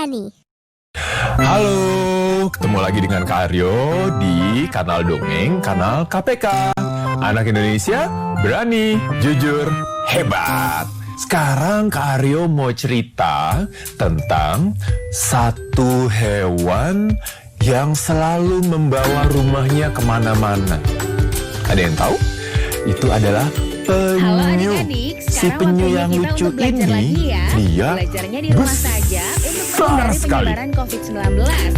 berani. Halo, ketemu lagi dengan Kak Aryo di kanal Dongeng, kanal KPK. Anak Indonesia berani, jujur, hebat. Sekarang Kak Aryo mau cerita tentang satu hewan yang selalu membawa rumahnya kemana-mana. Ada yang tahu? Itu adalah penyu. Halo adik-adik, Si penyu yang lucu ini, ya. dia Belajarnya di rumah saja untuk besar menghindari sekali. penyebaran COVID-19.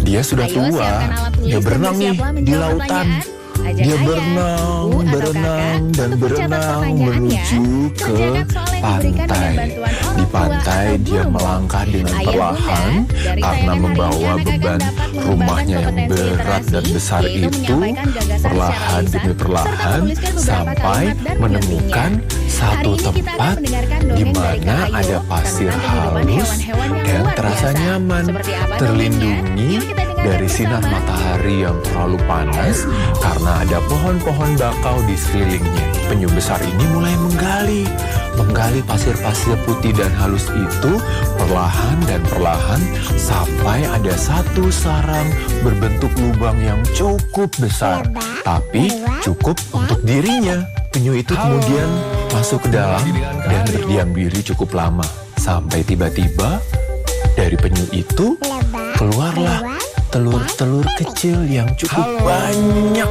Dia sudah Ayo, tua, siapkan alat tulis dia dan berenang nih bersiaplah di menjawab lautan. pertanyaan. Ajak Dia ayah, berenang, ibu, atau berenang, kakak dan untuk mencatat berenang pertanyaan ya. menuju ke Kerjakan soal yang diberikan dengan pantai. bantuan orang Di tua pantai atau dia guru. melangkah dengan Ayah, perlahan bunda, dari karena tayangan hari ini membawa anak akan beban dapat mengembangkan rumahnya yang kompetensi berat dan literasi, besar yaitu itu menyampaikan gagasan perlahan secara demi lisan, perlahan serta menuliskan beberapa sampai kalimat dan menemukan menyuntingnya. satu Hari ini kita akan tempat mendengarkan di dongeng dari mana Kak Ayu ada pasir tentang kehidupan halus hewan-hewan yang dan luar terasa biasa. nyaman, Seperti apa terlindungi dongengnya? Yuk kita dengarkan dari sinar bersama. matahari yang terlalu panas karena ada pohon-pohon bakau di sekelilingnya. Penyu besar ini mulai menggali pasir-pasir putih dan halus itu perlahan dan perlahan sampai ada satu sarang berbentuk lubang yang cukup besar, tapi cukup untuk dirinya. Penyu itu kemudian masuk ke dalam dan berdiam diri cukup lama sampai tiba-tiba dari penyu itu keluarlah telur-telur kecil yang cukup banyak.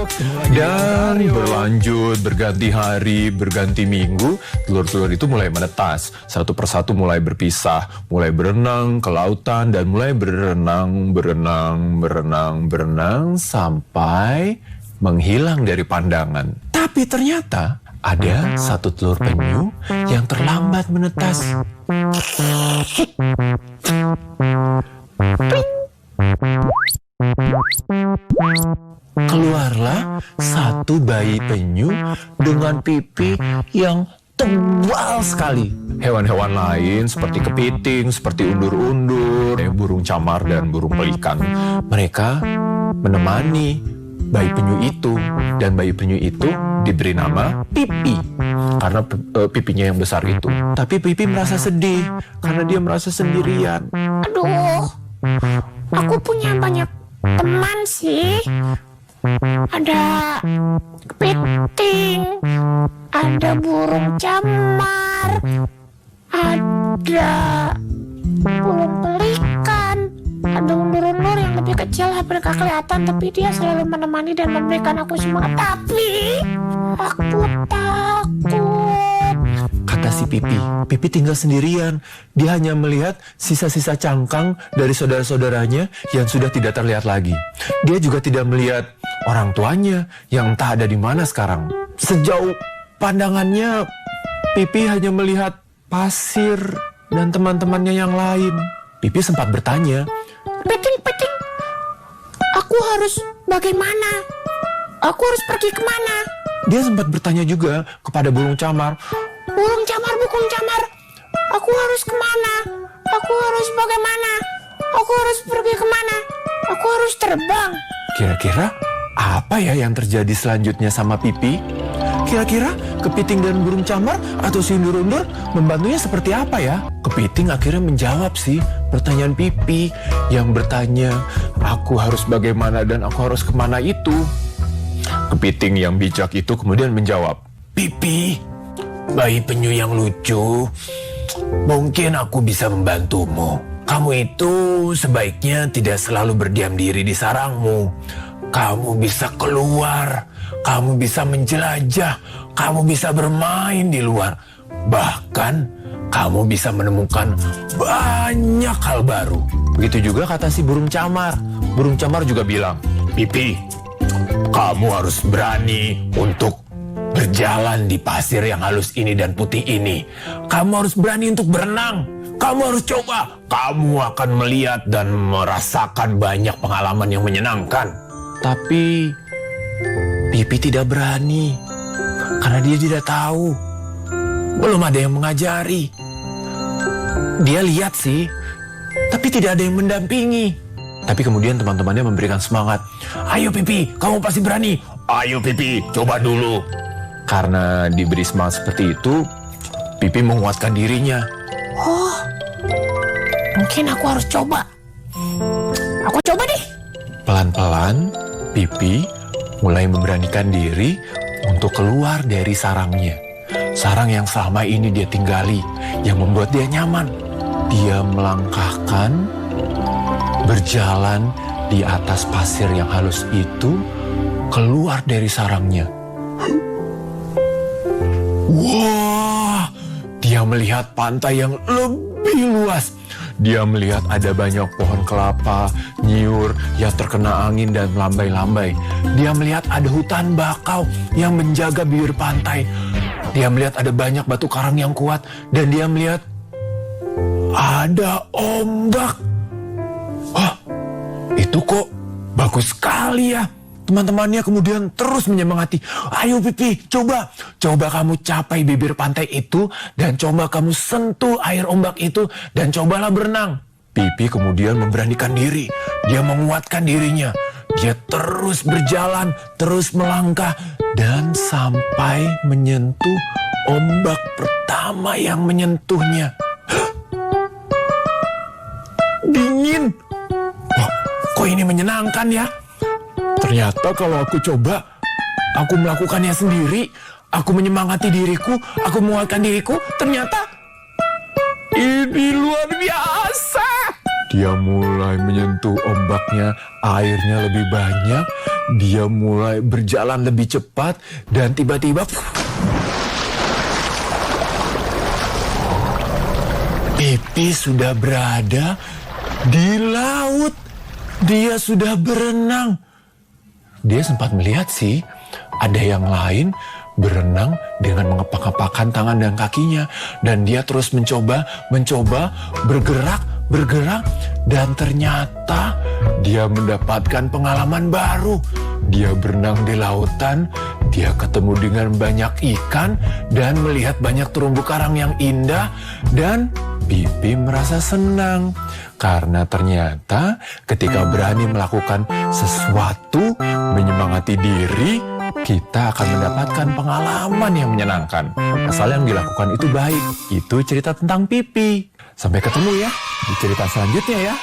Dan berlanjut, berganti hari, berganti minggu, telur-telur itu mulai menetas. Satu persatu mulai berpisah, mulai berenang ke lautan, dan mulai berenang sampai menghilang dari pandangan. Tapi ternyata ada satu telur penyu yang terlambat menetas. Keluarlah satu bayi penyu dengan pipi yang tebal sekali. Hewan-hewan lain seperti kepiting, seperti undur-undur, burung camar dan burung pelikan, mereka menemani bayi penyu itu, dan bayi penyu itu diberi nama Pipi karena pipinya yang besar itu. Tapi Pipi merasa sedih karena dia merasa sendirian. Aduh, aku punya banyak teman sih. Ada kepiting, ada burung camar, ada burung pelikan, ada undur-undur yang lebih kecil hampir gak kelihatan, tapi dia selalu menemani dan memberikan aku semangat. Tapi aku takut. Kata si Pipi. Pipi tinggal sendirian. Dia hanya melihat sisa-sisa cangkang dari saudara-saudaranya yang sudah tidak terlihat lagi. Dia juga tidak melihat orang tuanya yang entah ada di mana sekarang. Sejauh pandangannya, Pipi hanya melihat pasir dan teman-temannya yang lain. Pipi sempat bertanya, Peting, aku harus bagaimana? Aku harus pergi kemana? dia sempat bertanya juga kepada burung camar, Burung camar, aku harus kemana? Aku harus bagaimana? Aku harus pergi kemana? Aku harus terbang. kira-kira apa ya yang terjadi selanjutnya sama Pipi? Kira-kira kepiting dan burung camar atau si undur-undur membantunya seperti apa ya? Kepiting akhirnya menjawab sih pertanyaan Pipi yang bertanya, aku harus bagaimana dan aku harus kemana itu. Kepiting yang bijak itu kemudian menjawab, Pipi, bayi penyu yang lucu, mungkin aku bisa membantumu. Kamu itu sebaiknya tidak selalu berdiam diri di sarangmu. Kamu bisa keluar, kamu bisa menjelajah, kamu bisa bermain di luar. Bahkan kamu bisa menemukan banyak hal baru. Begitu juga kata si burung camar. Burung camar juga bilang, Pipi, kamu harus berani untuk berjalan di pasir yang halus ini dan putih ini. Kamu harus berani untuk berenang. Kamu harus coba. Kamu akan melihat dan merasakan banyak pengalaman yang menyenangkan. Tapi Pipi tidak berani karena dia tidak tahu. Belum ada yang mengajari. Dia lihat sih, tapi tidak ada yang mendampingi. Tapi kemudian teman-temannya memberikan semangat. Ayo Pipi, kamu pasti berani. Ayo Pipi, coba dulu. Karena diberi semangat seperti itu, Pipi menguatkan dirinya. Oh, mungkin aku harus coba. Aku coba deh. Pelan-pelan, Pipi mulai memberanikan diri untuk keluar dari sarangnya. Sarang yang selama ini dia tinggali, yang membuat dia nyaman. Dia melangkahkan, berjalan di atas pasir yang halus itu, keluar dari sarangnya. Wah, dia melihat pantai yang lebih luas. Dia melihat ada banyak pohon kelapa, nyiur yang terkena angin dan melambai-lambai. Dia melihat ada hutan bakau yang menjaga bibir pantai. Dia melihat ada banyak batu karang yang kuat. Dan dia melihat ada ombak. Wah, itu kok bagus sekali ya. Teman-temannya kemudian terus menyemangati. Ayo Pipi, coba kamu capai bibir pantai itu dan coba kamu sentuh air ombak itu dan cobalah berenang. Pipi kemudian memberanikan diri. Dia menguatkan dirinya. Dia terus berjalan, terus melangkah dan sampai menyentuh ombak pertama yang menyentuhnya. Dingin. Wah, kok ini menyenangkan ya? Ternyata kalau aku coba, aku melakukannya sendiri, aku menyemangati diriku, aku menguatkan diriku, ternyata ini luar biasa. Dia mulai menyentuh ombaknya, airnya lebih banyak, dia mulai berjalan lebih cepat, dan tiba-tiba Pipi sudah berada di laut. Dia sudah berenang. Dia sempat melihat sih, ada yang lain berenang dengan mengepak-ngepakkan tangan dan kakinya. Dan dia terus mencoba, bergerak, dan ternyata dia mendapatkan pengalaman baru. Dia berenang di lautan, dia ketemu dengan banyak ikan, dan melihat banyak terumbu karang yang indah, dan Pipi merasa senang. Karena ternyata ketika berani melakukan sesuatu, menyemangati diri, kita akan mendapatkan pengalaman yang menyenangkan. Asal yang dilakukan itu baik. Itu cerita tentang Pipi. Sampai ketemu ya di cerita selanjutnya ya.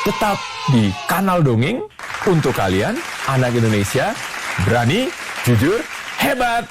Tetap di Kanal Dongeng untuk kalian, anak Indonesia, berani, jujur, hebat.